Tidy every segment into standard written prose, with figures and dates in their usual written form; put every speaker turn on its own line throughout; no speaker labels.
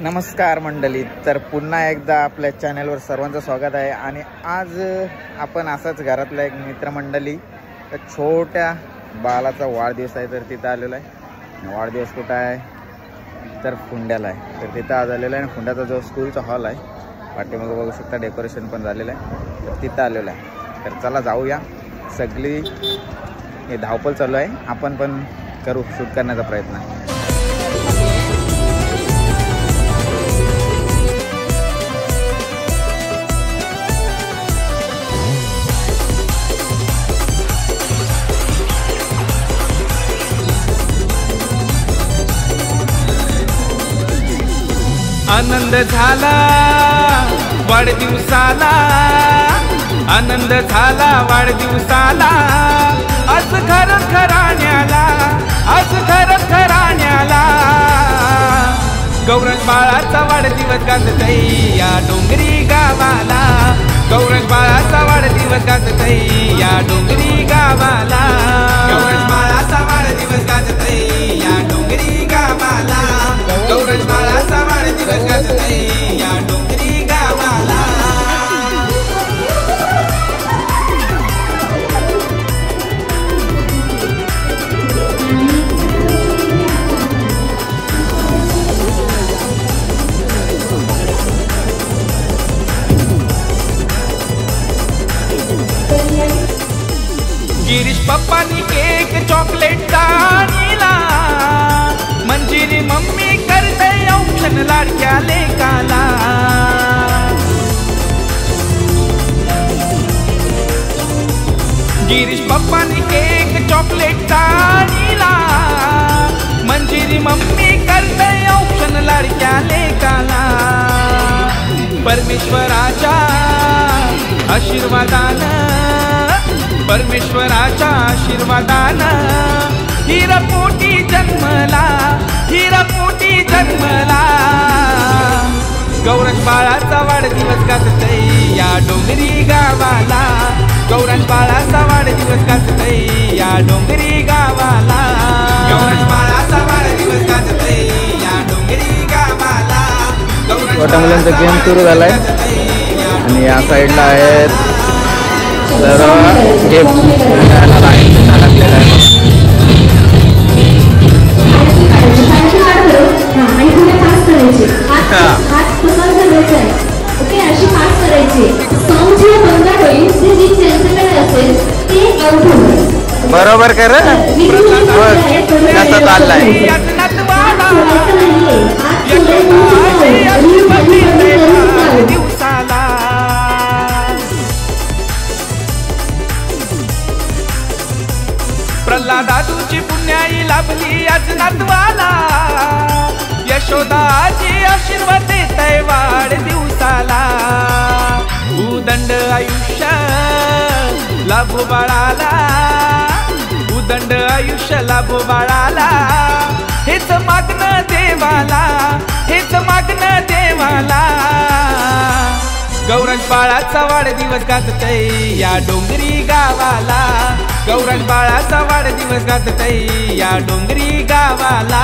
नमस्कार मंडळी, तर पुन्हा एकदा आपल्या चॅनलवर सर्वांचं स्वागत आहे। आणि आज आपण असंच घरातल्या एक मित्रमंडळी छोट्या बाळाचा वाढदिवस आहे, तर तिथं आलेलो आहे। वाढदिवस कुठं आहे तर फुंड्याला आहे, तर तिथं आज आलेलो आहे। फुंड्याचा जो स्कूलचा हॉल आहे पाठीमागे बघू शकता, डेकोरेशन पण झालेलं आहे, तर तिथं आलेलो आहे। तर चला जाऊया, सगळी हे धावपळ चालू आहे, आपण पण करू शूट करण्याचा प्रयत्न।
आनंद झाला वाढदिवसाला, आनंद झाला वाढदिवसाला, आज घर घराण्याला, आज घर घराण्याला। गौरंग बाळाचा वाढदिवस गाजतय या डोंगरी गावाला, गौरंग बाळाचा वाढदिवस गाजतय या डोंगरी गावाला, गौरंग बाळाचा वाढदिवस गाजतय या डोंगरी गावाला, गौरंग बाळाचा वाढदिवस गाजतय या डोंगरी गावाला। गिरीश पप्पानी केक चॉकलेटचा आणला, मंजिरी मम्मी करते औक्षण लाडक्या लेकाला। गिरीश पप्पानी केक चॉकलेटचा आणला, मंजिरी मम्मी करते औक्षण लाडक्या लेकाला। परमेश्वराच्या आशीर्वादानं, परमेश्वराच्या आशीर्वादानं हिरपोटी जन्मला, हिरपोटी जन्मला। गौरंग बाळाचा वाढदिवस गाजतय या डोंगरी गावाला, गौरंग बाळाचा वाढदिवस गाजतय या डोंगरी गावाला, गौरंग बाळाचा वाढदिवस गाजतय या डोंगरी गावाला।
छोट्या मुलांचा गेम सुरू झालाय आणि या साईडला आहेत तर बरोबर कर कसं चाललंय।
प्रल्हादाची पुण्याई लाभली आज नातवाला, यशोदाची आशीर्वाद देतय वाढदिवसाला। उदंड आयुष्य लाभो बाळाला, उदंड आयुष्य लाभो बाळाला, हेच मागणं देवाला, हेच मागणं देवाला। गौरंग बाळाचा वाढदिवस गाजतय या डोंगरी गावाला, गौरंग बाळाचा वाढदिवस गाजतय या डोंगरी गावाला,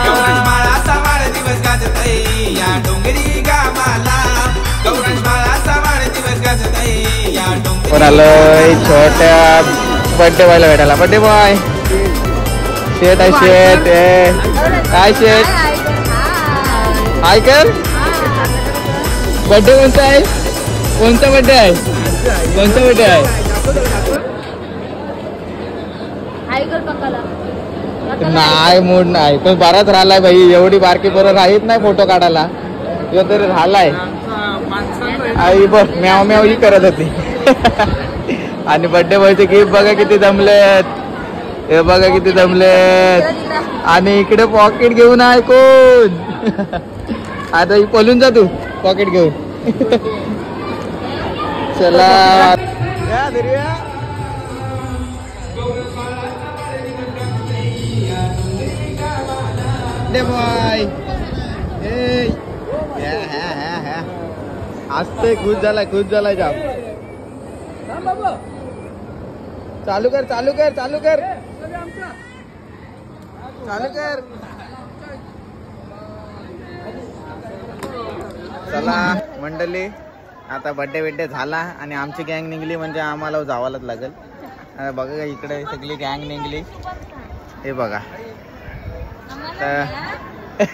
गौरंग बाळाचा वाढदिवस गाजतय या डोंगरी गावाला, गौरंग बाळाचा वाढदिवस गाजतय या डोंगरी
आलोय छोट्या बर्थडे बॉयला भेटायला। बर्थडे बॉय शेट आहे, शेट काय शेट हाय कर। बर्थडे कोणता आहे, कोणता बर्थडे आहे, कोणता बर्थडे आहे? नाही मूड नाही, पण बराच राहिलाय भाई, एवढी बारकी बरोबर राहीत नाही फोटो काढायला, तो तरी राहिलाय। आई बघ म्याव म्याव ही करत होती आणि बर्थडे बॉयचे गिफ्ट बघा किती जमलेत, हे बघा किती जमलेत। आणि इकडे पॉकेट घेऊन आहे कोण आता ही पळून जा तू पॉकेट घेऊन चला बॉय हसते, खुश झालाय, खुश झालाय जाम। चालू कर, चालू कर, चालू कर, चालू कर। चला मंडळी, आता बड्डे झाला आणि आमची गँग निघली म्हणजे आम्हाला जावायलाच लागेल. बघा इकडे सगळी गँग निघली, हे बघा. तर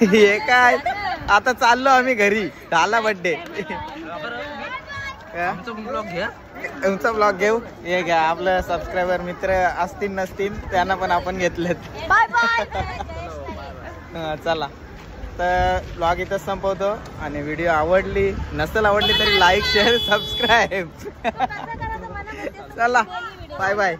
हे काय, आता चाललो आम्ही घरी, झाला बड्डे. तुमचा ब्लॉग घेऊ, हे घ्या. आपलं सबस्क्रायबर मित्र असतील नसतील त्यांना पण आपण घेतलेत. चला तर ब्लॉग इथं संपवतो आणि व्हिडिओ आवडली नसेल आवडली तरी लाईक शेअर सबस्क्राईब. चला बाय बाय.